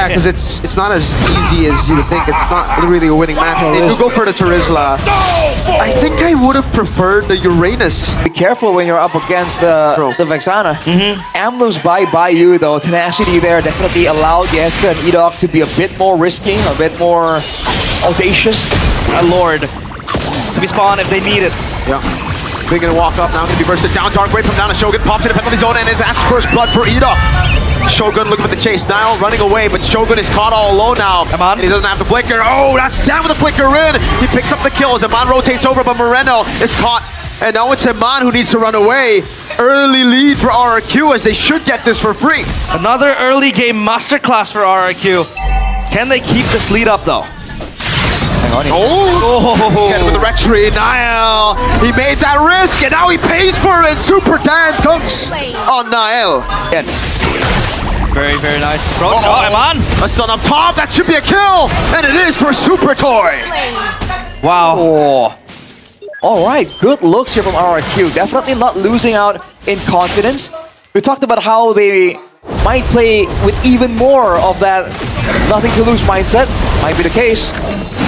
Yeah, because it's not as easy as you would think. It's not really a winning match. They do go for the Terizla. I think I would have preferred the Uranus. Be careful when you're up against the Vexana. Amlo's by you though. Tenacity there definitely allowed Yeska and Edok to be a bit more risky, a bit more audacious. A Lord to be spawned if they need it. Yeah. They're gonna walk up now, gonna be bursted down. Dark Wave from down to Shogun, pops in the penalty zone, and that's first blood for Edok. Shogun looking for the chase. Nile running away, but Shogun is caught all alone now. Come on. And he doesn't have the flicker. Oh, that's down with the flicker in. He picks up the kills. Iman rotates over, but Moreno is caught. And now it's Iman who needs to run away. Early lead for RRQ as they should get this for free. Another early game masterclass for RRQ. Can they keep this lead up though? Hang on. Again with the Retry, Niall. He made that risk, and now he pays for it. Super Dan dunks on Niall. Again. Very, very nice approach. Oh, Iman! A stun up top, that should be a kill, and it is for Super Toy. Wow. Oh. All right, good looks here from RRQ. Definitely not losing out in confidence. We talked about how they might play with even more of that nothing to lose mindset. Might be the case.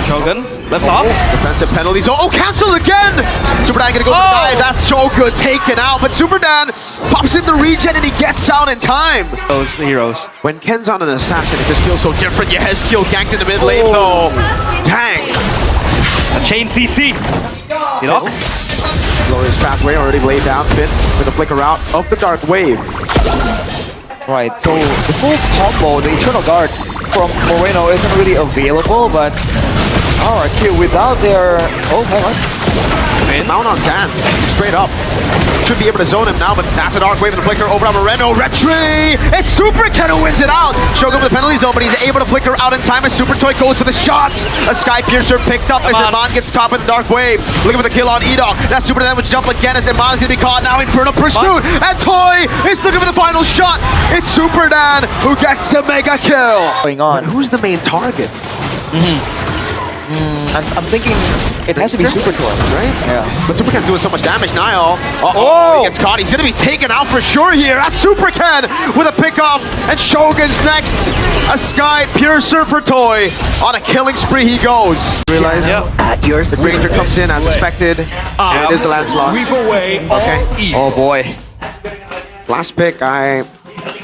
Shogun, left off. Defensive penalties. Oh, cancel again! Super Dan gonna go for the dive. That's so good, taken out. But Super Dan pops in the regen and he gets out in time. Those heroes. When Ken's on an assassin, it just feels so different. Yehezkiel ganked in the mid lane though. Dang. A chain CC. Edok. Glorious pathway already laid down. Finn with a flicker out of the Dark Wave. Right, so the full combo, the Eternal Guard from Moreno isn't really available, but RRQ without their... Oh, hang on. Mount on Dan, straight up. Should be able to zone him now, but that's a Dark Wave and the flicker over on Moreno. Retry! It's Super Ken who wins it out! Shogun with the penalty zone, but he's able to flicker out in time as Super Toy goes for the shot. A Sky Piercer picked up as Iman gets caught with the Dark Wave. Looking for the kill on Edok. That Super Dan would jump again as Iman is going to be caught now. Infernal Pursuit! And Toy is looking for the final shot! It's Super Dan who gets the mega kill! Going on. But who's the main target? I'm thinking it has to be Super Toy, right? Yeah. But Super Ken's doing so much damage. Niall. He gets caught. He's going to be taken out for sure here. That's Super Ken with a pickoff. And Shogun's next. A Sky Piercer for Toy. On a killing spree he goes. Realize At your the Granger comes in as expected. And it is the Lancelot. Sweep away. Okay. Oh boy. Last pick. I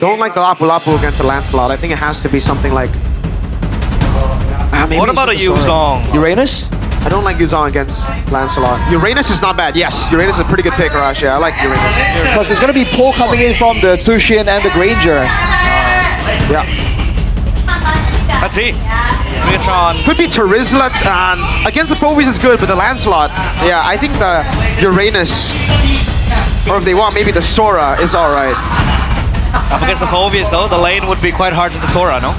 don't like the Lapu Lapu against the Lancelot. I think it has to be something like... What about a Yuzong? Uranus? I don't like Yuzong against Lancelot. Uranus is not bad. Yes, Uranus is a pretty good pick, Arash. Yeah, I like Uranus. Because there's going to be pull coming in from the Tsushin and the Granger. Yeah. Let's see. Megatron. Could be Terizla. Against the Phobies is good, but the Lancelot, yeah, I think the Uranus, or if they want, maybe the Sora is alright. Up against the Phobius though, the lane would be quite hard for the Sora, no?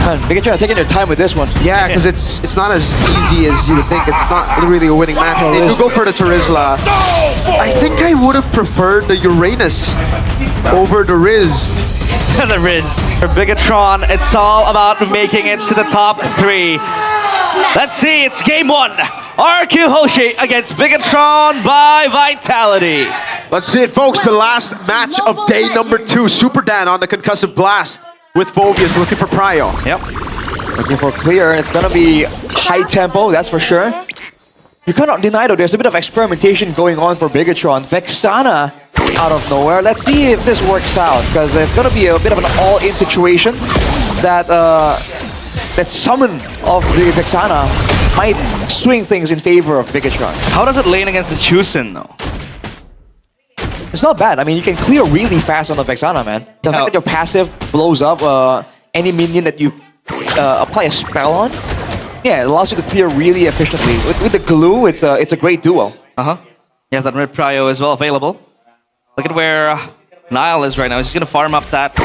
Man, Megatron taking their time with this one. Yeah, because it's not as easy as you would think. It's not really a winning match. They do go for the Terizla. I think I would have preferred the Uranus over the Riz. The Riz. For Bigatron, it's all about making it to the top 3. Let's see, it's game 1. RQ Hoshi against Bigatron by Vitality. Let's see it, folks. The last match of day number 2. Super Dan on the concussive blast with Phobius looking for Prio. Yep. Looking for clear. It's going to be high tempo, that's for sure. You cannot deny though, there's a bit of experimentation going on for Bigatron. Vexana out of nowhere. Let's see if this works out, because it's going to be a bit of an all-in situation. That summon of the Vexana might swing things in favor of Bigatron. How does it lane against the Chusin though? It's not bad. I mean, you can clear really fast on the Vexana, man. The fact that your passive blows up any minion that you apply a spell on, yeah, it allows you to clear really efficiently. With the glue, it's a great duo. You have that Red Prio as well available. Look at where Niall is right now. He's gonna farm up that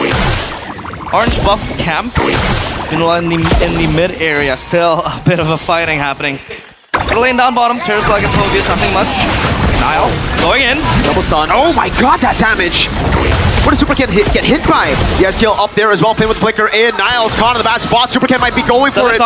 orange buff camp. Meanwhile, in the mid area, still a bit of a fighting happening. Gonna lane down bottom. Tears like it's Phobius, nothing much. Niall going in. Double stun. Oh my god, that damage! What did Super Ken get hit by? Yezkiel up there as well. Finn with flicker in. Niall's caught in the bad spot. Super Ken might be going for it.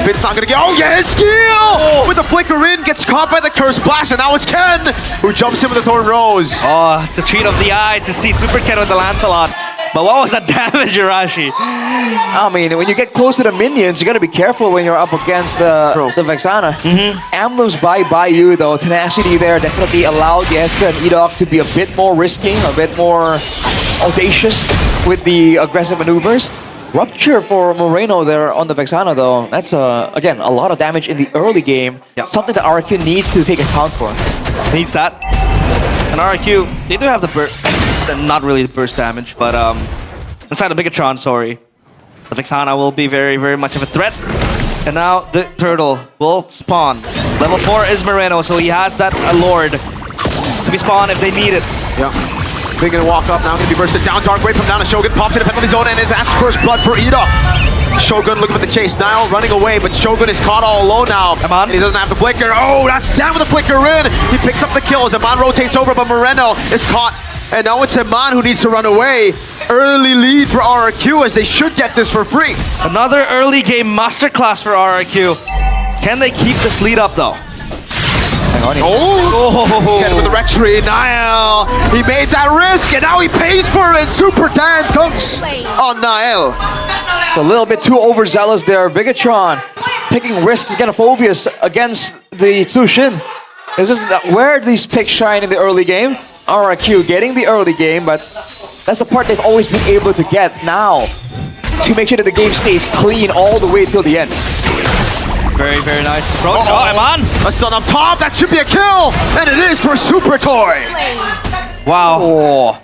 Finn's not gonna get. Oh, Yezkiel! With the flicker in, gets caught by the curse blast, and now it's Ken who jumps in with the Thorn Rose. Oh, it's a treat of the eye to see Super Ken with the Lancelot. But what was that damage, Irashi? I mean, when you get close to the minions, you gotta be careful when you're up against the Vexana. Emblems by you though. Tenacity there definitely allowed Yeska and Edok to be a bit more risking, a bit more audacious with the aggressive maneuvers. Rupture for Moreno there on the Vexana though. That's again a lot of damage in the early game. Yep. Something that RQ needs to take account for. Needs that. And RQ, they do have the burst, not really the burst damage, but inside the Bigatron, sorry. The Vexana will be very, very much of a threat. And now the turtle will spawn. Level 4 is Moreno, so he has that Lord to be spawned if they need it. Yeah. They're gonna walk up now, gonna be bursted down. Dark Wave from down to Shogun, pops in the penalty zone, and that's first blood for Edok. Shogun looking for the chase. Niall running away, but Shogun is caught all alone now. Come on. And he doesn't have the flicker. Oh, that's down with the flicker in. He picks up the kill as Aman rotates over, but Moreno is caught. And now it's Aman who needs to run away. Early lead for RRQ as they should get this for free. Another early game masterclass for RRQ. Can they keep this lead up though? Hang on. Oh! Again with the Retry, Niall. He made that risk and now he pays for it. Super Dan dunks on Niall. It's a little bit too overzealous there. Bigatron taking risks against Phobius against the Tsushin. This is where these picks shine in the early game. RRQ getting the early game, but that's the part they've always been able to get now to make sure that the game stays clean all the way till the end. Very, very nice approach. Oh, Aman! A stun up top, that should be a kill! And it is for Super Toy! Wow. Oh.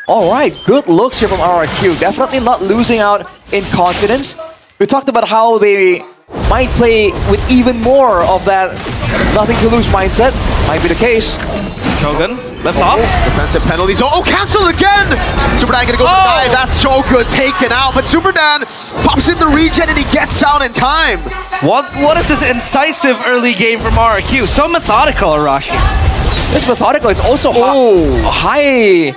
All right, good looks here from RRQ. Definitely not losing out in confidence. We talked about how they might play with even more of that nothing to lose mindset. Might be the case. Shogun, left off. Defensive penalties. Oh, cancel again! Super Dan gonna go for the dive. That's so good, taken out. But Super Dan pops in the regen and he gets out in time. What is this incisive early game from RRQ? So methodical, Arashi. It's methodical. It's also high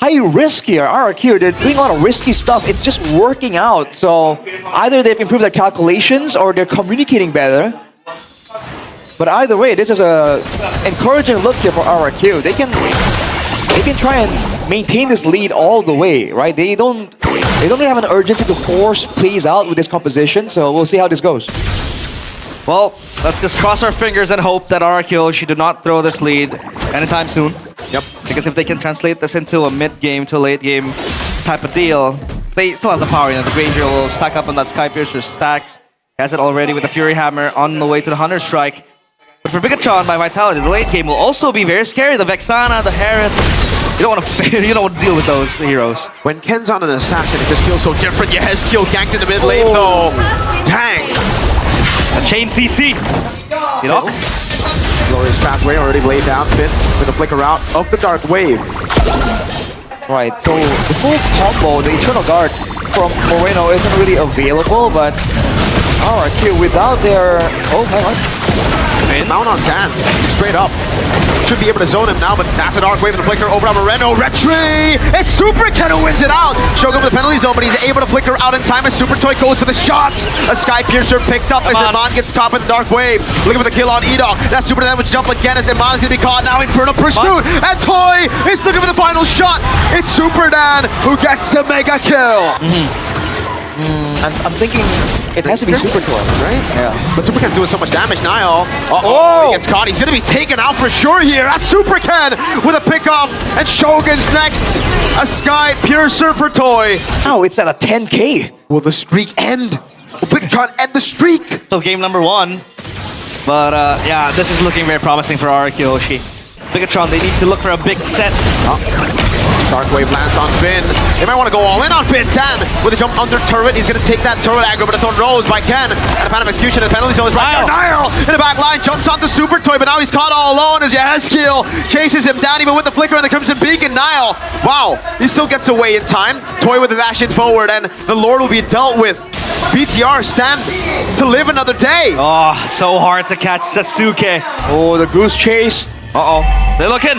risk here. RRQ, they're doing a lot of risky stuff. It's just working out. So either they've improved their calculations or they're communicating better. But either way, this is a encouraging look here for RRQ. They can try and maintain this lead all the way, right? They don't really have an urgency to force plays out with this composition. So we'll see how this goes. Well, let's just cross our fingers and hope that RRQ should do not throw this lead anytime soon. Yep. Because if they can translate this into a mid-game to late-game type of deal, they still have the power. You know, the Granger will stack up on that Sky Piercer stacks. He has it already with the Fury Hammer on the way to the Hunter Strike. But for Bigatron by Vitality, the late game will also be very scary. The Vexana, the Hereth. You don't want to deal with those heroes. When Ken's on an assassin, it just feels so different. Yehezkiel ganked in the mid lane though. Dang. A chain CC. You know? Glorious pathway already laid down. Finn with a flicker out of the Dark Wave. Right, so the full combo, the Eternal Guard from Moreno isn't really available, but RRQ without their... Oh, hang on. Mount on Dan, straight up. Should be able to zone him now, but that's a Dark Wave and the flicker over on Moreno. Retry! It's Super Ken who wins it out! Shogun with the penalty zone, but he's able to flicker out in time as Super Toy goes for the shot. A Sky Piercer picked up as Iman gets caught with the Dark Wave. Looking for the kill on Edok. That Super Dan would jump again as Iman is going to be caught now. Infernal Pursuit! And Toy is looking for the final shot! It's Super Dan who gets the mega kill! I'm thinking it has to be Super Toy, right? Yeah. But Super Ken's doing so much damage. Niall. He gets caught. He's going to be taken out for sure here. That's Super Ken with a pickoff. And Shogun's next. A Sky Piercer for Toy. Oh, it's at a 10K. Will the streak end? Will Bigatron end the streak? Still game number 1. But yeah, this is looking very promising for RRQ Hoshi. Bigatron, they need to look for a big set. Dark Wave lands on Finn. They might want to go all in on Finn. Tan with a jump under turret. He's going to take that turret aggro, but it's on Rose by Ken. And a Phantom Execution in the penalty zone is right there. Niall in the back line jumps onto Super Toy, but now he's caught all alone as Yehezkiel chases him down even with the flicker and the Crimson Beacon. Niall, wow, he still gets away in time. Toy with the dash in forward, and the Lord will be dealt with. BTR stand to live another day. Oh, so hard to catch Sasuke. Oh, the Goose Chase. Uh-oh, they're looking.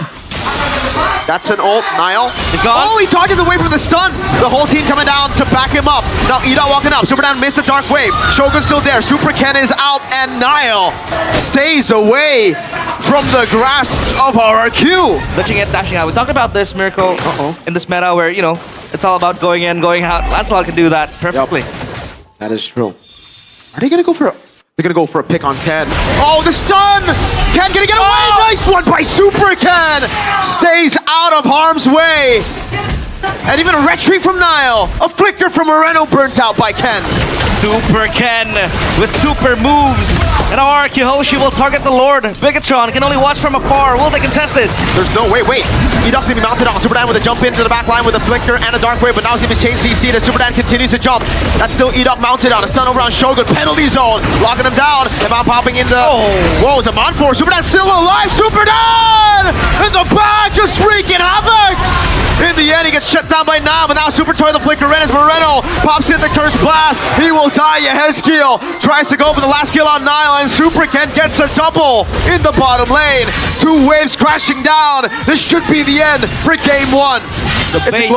That's an ult, Niall. He's gone. Oh, he dodges away from the stun. The whole team coming down to back him up. Now Edok walking up. Super Dan missed the Dark Wave. Shogun's still there. Super Ken is out, and Niall stays away from the grasp of RRQ. Looking at dashing out. We talked about this, Mirko, in this meta where, you know, it's all about going in, going out. Lancelot can do that perfectly. That is true. Are they gonna go for a... They're gonna go for a pick on Ken. Oh, the stun! Ken gonna get away! Nice one by Super Ken! Stays out of harm's way. And even a retreat from Nile. A flicker from Moreno burnt out by Ken. Super Ken with super moves. And our Kihoshi will target the Lord. Bigatron can only watch from afar. Will they contest this? There's no way. Wait. Edoc's gonna be mounted on Super Dan with a jump into the back line with a flicker and a dark wave, but now he's gonna be changed CC as Super Dan continues to jump. That's still Edoc mounted on a stun over on Shogun. Penalty zone. Locking him down. Iman popping in the... Whoa, is Iman for? Super Dan still alive. Super Dan! In the back, just wreaking havoc! In the end, he gets shut down by Nam, and now Super Toy the flicker in as Moreno pops in the Curse Blast. He will die. Yehezkiel tries to go for the last kill on Nile, and Super Ken gets a double in the bottom lane. 2 waves crashing down. This should be the end for game 1. It's a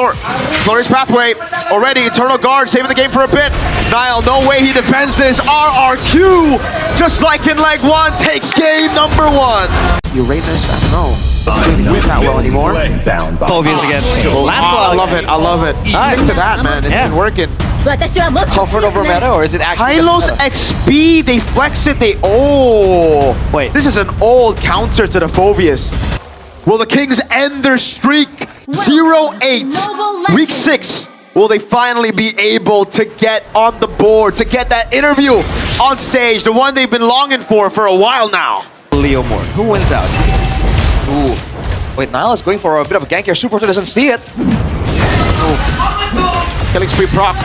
glorious pathway. Already, Eternal Guard saving the game for a bit. Nile, no way he defends this. RRQ, just like in leg 1, takes game number 1. You rate this? I don't know. Doesn't really win that well anymore. 12 years again. I love it. I love it. Stick to that, man. It's been working. Comfort over meta, or is it actually Hylos just meta? XP, they flex it, Wait. This is an old counter to the Phobius. Will the Kings end their streak? 0-8. Week 6. Will they finally be able to get on the board, to get that interview on stage, the one they've been longing for a while now? Leo Moore. Who wins out? Ooh. Wait, Nile is going for a bit of a gank here. Super Toy doesn't see it. Killing spree proc.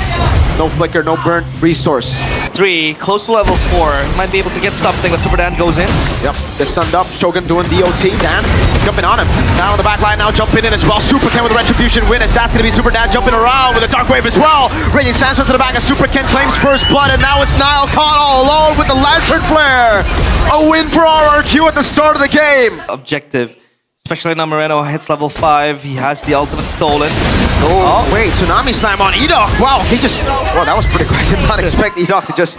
No flicker, no burnt resource. 3, close to level 4. Might be able to get something, but Super Dan goes in. Yep, gets stunned up. Shogun doing DOT. Dan jumping on him. Now on the back line, now jumping in as well. Super Ken with a retribution win, as that's going to be Super Dan jumping around with a dark wave as well. Raging Sandstorm to the back as Super Ken claims first blood, and now it's Nile caught all alone with the Lantern Flare. A win for RRQ at the start of the game. Objective. Especially now Moreno hits level 5. He has the ultimate stolen. Oh, wait, Tsunami Slam on Edoc. Wow, he just... Well, that was pretty quick. I did not expect Edoc to just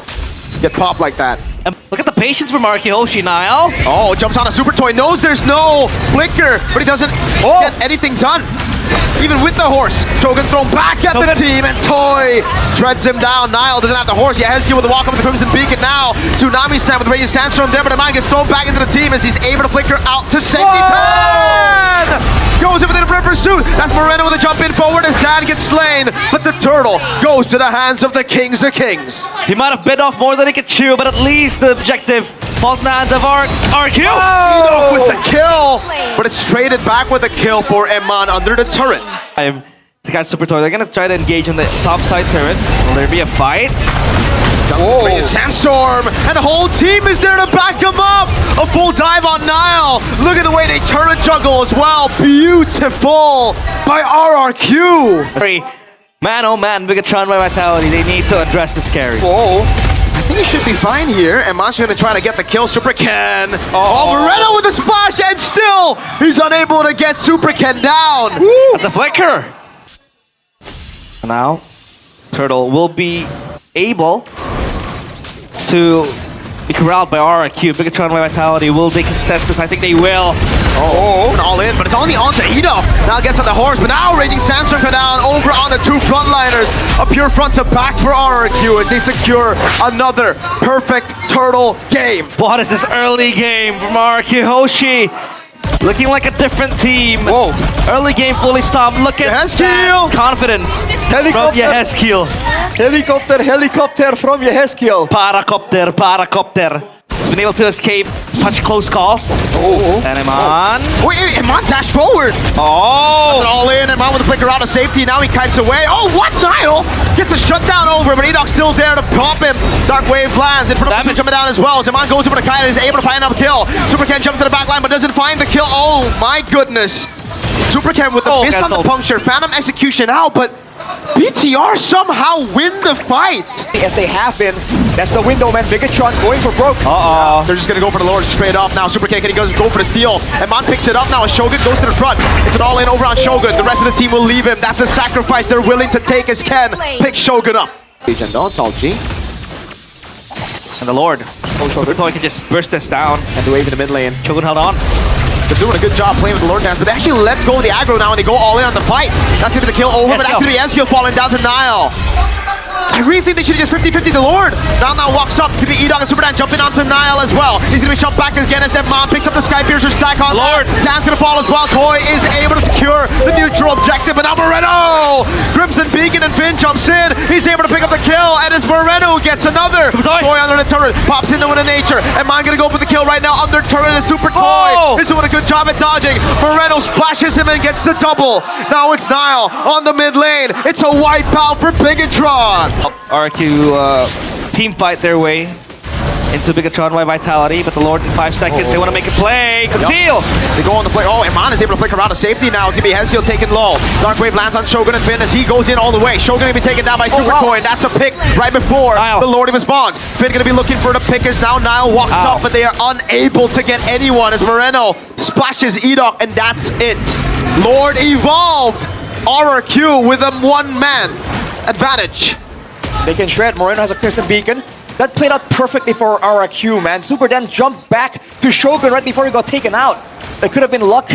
get popped like that. And look at the patience from Arkihoshi, Nile. Oh, jumps on a Super Toy. Knows there's no flicker, but he doesn't get anything done. Even with the horse, Shogun thrown back at the team, and Toy treads him down. Nile doesn't have the horse. Yehezkiel with the walk up with the Crimson Beacon now. Tsunami Slam with the Raging Sandstorm there, but the man gets thrown back into the team as he's able to flicker out to safety. Dan goes in with a pursuit. That's Moreno with a jump in forward as Dan gets slain, but the turtle goes to the hands of the Kings of Kings. He might have bit off more than he could chew, but at least the objective falls in the hands of RQ. Edoc with the kill, but it's traded back with a kill for Eman under the turret. To catch Super Toy, they're gonna try to engage on the top side turret. Will there be a fight? Whoa. Sandstorm, and the whole team is there to back him up. A full dive on Nile. Look at the way they turret juggle as well. Beautiful by RRQ. Man, oh man, Bigatron by Vitality. They need to address this carry. Whoa. I think he should be fine here. And Man's gonna try to get the kill. Super Ken. Oh, Moreno with a splash, and still he's unable to get Super Ken down. Woo. That's a flicker. Now, Turtle will be able to be corralled by RRQ. Bigatron by Vitality. Will they contest this? I think they will. Oh, all in, but it's only on to Edo. Now gets on the horse, but now Raging Sandstorm come down over on the 2 frontliners. A pure front to back for RRQ as they secure another perfect turtle game. What is this early game from Arkihoshi? Looking like a different team. Whoa. Early game fully stopped. Look at Yehezkiel. that confidence Helicopter. from Yehezkiel. Helicopter from Yehezkiel. Paracopter. He's been able to escape such close calls. And Iman. Wait, Iman dash forward. Oh! All in, Iman with a flicker out of safety. Now he kites away. Oh, what? Nile gets a shutdown over, but Edoc's still there to pop him. Dark Wave lands in front of him, coming down as well. As Iman goes over to kite and is able to find another kill. Super Ken jumps to the back line, but doesn't find the kill. Oh, my goodness. Super Ken with the miss on the puncture. Phantom execution out, but BTR somehow win the fight. As they have been, that's the window, man. Bigatron going for broke. They're just gonna go for the Lord straight up now. Super Ken goes go for the steal. And Man picks it up now. Shogun goes to the front. It's an all-in over on Shogun. The rest of the team will leave him. That's a sacrifice they're willing to take as Ken picks Shogun up. And don't all G. And the Lord Super Toy can just burst this down. And the wave in the mid lane. Shogun held on. They're doing a good job playing with the Lord Dance, but they actually let go of the aggro now and they go all in on the fight. That's gonna be the kill over, Yes, but that's gonna be S-Kill falling down to Nile. I really think they should have just 50-50 the Lord. Now walks up to the E-Dog and Super Dan jumping onto Nile as well. He's gonna be shoved back again as Mom picks up the Sky Piercer stack on Lord. Dan's gonna fall as well. Toy is able to secure the neutral objective, and now Moreno! Crimson Beacon and Finn jumps in. He's able to pick up the kill, and as Moreno gets another. Toy under the turret, pops into it in nature, and Mon gonna go for the kill right now under turret, and Super Toy is doing a good job at dodging. Moreno splashes him and gets the double. Now it's Nile on the mid lane. It's a wipeout for Bigatron. RQ team fight their way into Bigatron by Vitality, but the Lord in 5 seconds, they want to make a play. Good deal! They go on the play. Oh, Iman is able to flicker out of safety now. It's going to be Hezkiel taken low. Dark Wave lands on Shogun and Finn as he goes in all the way. Shogun going to be taken down by Super Coin. That's a pick right before Nile. the Lord of his bonds. Finn going to be looking for the pick as now Nile walks up, but they are unable to get anyone as Moreno splashes Edok, and that's it. Lord evolved. RRQ with a one-man advantage. They can shred. Moreno has a Crimson Beacon. That played out perfectly for RRQ, man. Super then jumped back to Shogun right before he got taken out. It could have been luck,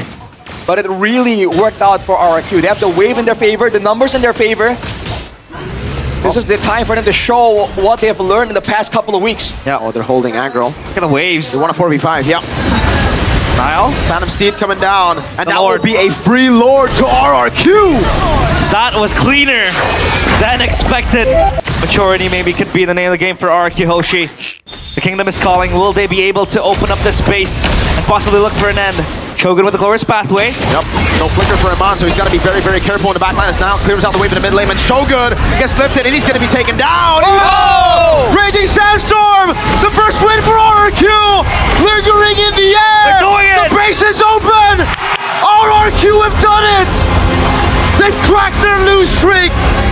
but it really worked out for RRQ. They have the wave in their favor, the numbers in their favor. This is the time for them to show what they have learned in the past couple of weeks. Yeah. Oh, they're holding aggro. Look at the waves. They want a 4v5, yep. Nile. Phantom Steed coming down, and that Lord. will be a free Lord to RRQ. That was cleaner than expected. Maturity maybe could be the name of the game for RQ Hoshi. The Kingdom is calling. Will they be able to open up this space and possibly look for an end? Shogun with the glorious pathway. Yep, no flicker for Iman, so he's got to be very, very careful in the back line. As now clears out the wave in the mid lane, and Shogun gets lifted, and he's going to be taken down. Oh! Raging Sandstorm, the first win for RRQ, lingering in the air. They're doing it. The base is open. RRQ have done it. They've cracked their lose streak.